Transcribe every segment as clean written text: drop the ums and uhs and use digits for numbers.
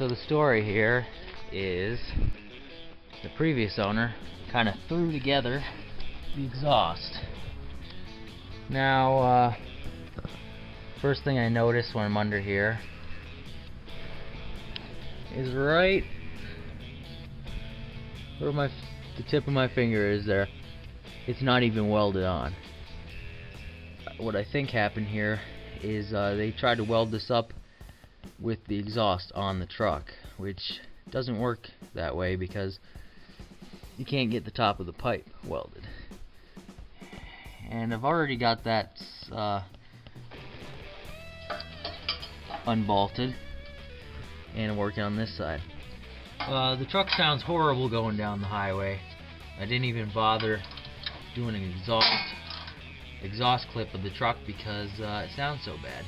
So the story here is the previous owner kind of threw together the exhaust. Now, first thing I notice when I'm under here is right where the tip of my finger is there. It's not even welded on. What I think happened here is they tried to weld this up with the exhaust on the truck, which doesn't work that way because you can't get the top of the pipe welded. And I've already got that unbolted and I'm working on this side. The truck sounds horrible going down the highway. I didn't even bother doing an exhaust clip of the truck because it sounds so bad.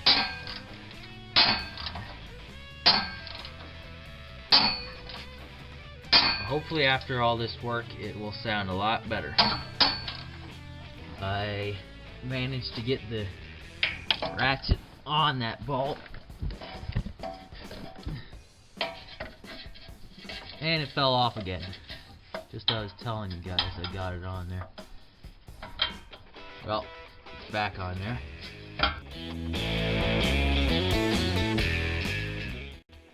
Hopefully after all this work it will sound a lot better. I managed to get the ratchet on that bolt and it fell off again. Just as I was telling you guys, I got it on there. Well, it's back on there.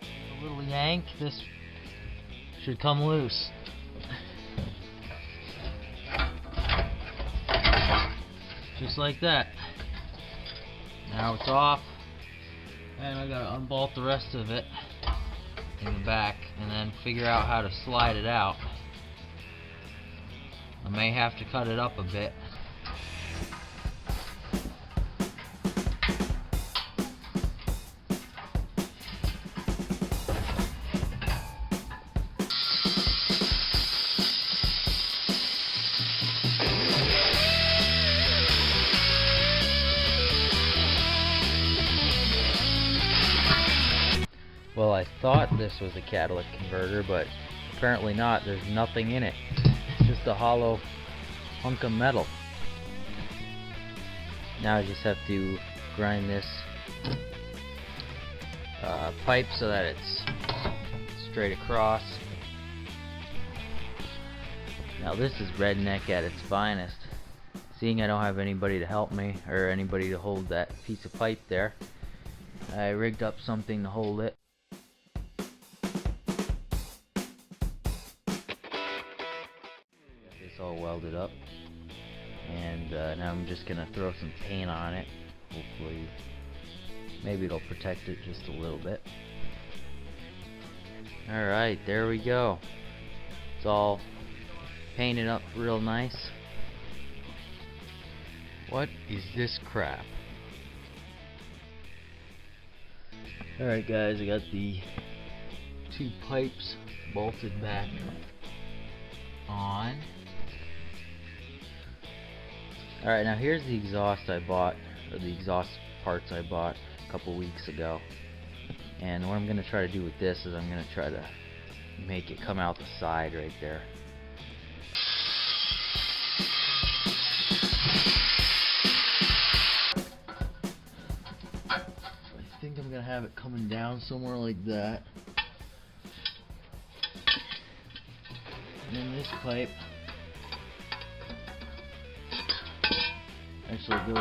A little yank, this should come loose. Just like that. Now it's off, and I gotta unbolt the rest of it in the back and then figure out how to slide it out. I may have to cut it up a bit. Well, I thought this was a catalytic converter, but apparently not. There's nothing in it. It's just a hollow hunk of metal. Now I just have to grind this pipe so that it's straight across. Now this is redneck at its finest. Seeing I don't have anybody to help me, or anybody to hold that piece of pipe there, I rigged up something to hold it. All welded up, and now I'm just gonna throw some paint on it. Hopefully maybe it'll protect it just a little bit. Alright, there we go. It's all painted up real nice. What is this crap? Alright guys, I got the two pipes bolted back on. Alright, now here's the exhaust I bought, or the exhaust parts I bought a couple weeks ago. And what I'm going to try to do with this is I'm going to try to make it come out the side right there. I think I'm going to have it coming down somewhere like that. And then this pipe actually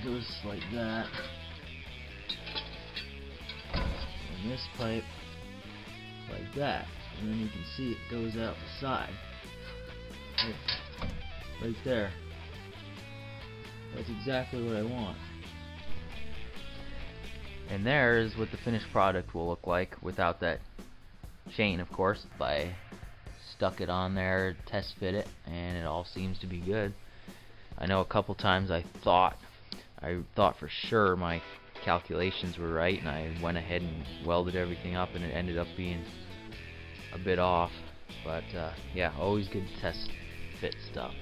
goes like that, and this pipe like that, and then you can see it goes out the side right there. That's exactly what I want. And there is what the finished product will look like without that chain, of course. I stuck it on there, test fit it, and it all seems to be good. I know a couple times I thought for sure my calculations were right, and I went ahead and welded everything up, and it ended up being a bit off. But yeah, always good to test fit stuff.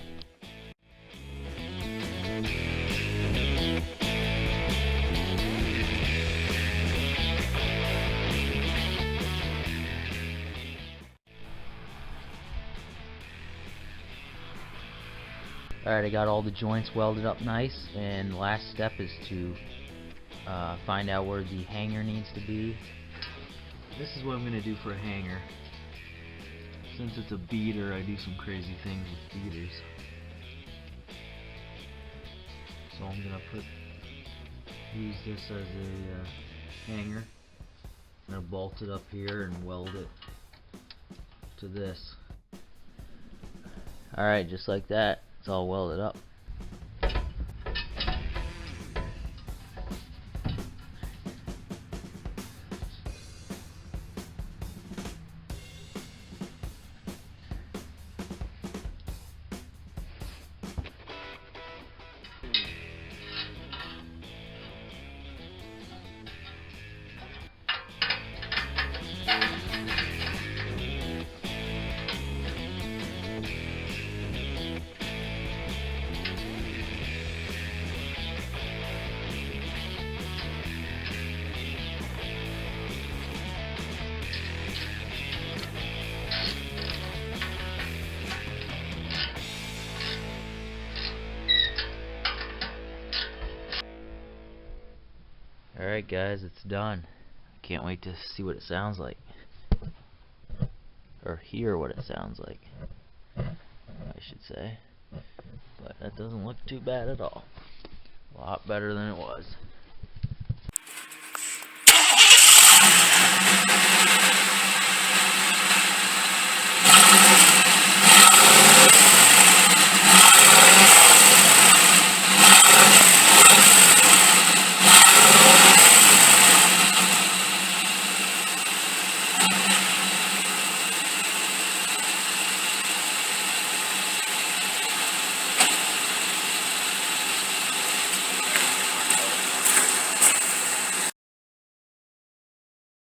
Alright, I got all the joints welded up nice, and the last step is to find out where the hanger needs to be. This is what I'm going to do for a hanger. Since it's a beater, I do some crazy things with beaters. So I'm going to use this as a hanger. I'm going to bolt it up here and weld it to this. Alright, just like that, it's all welded up. Alright guys, it's done. Can't wait to see what it sounds like. Or hear what it sounds like, I should say. But that doesn't look too bad at all. A lot better than it was.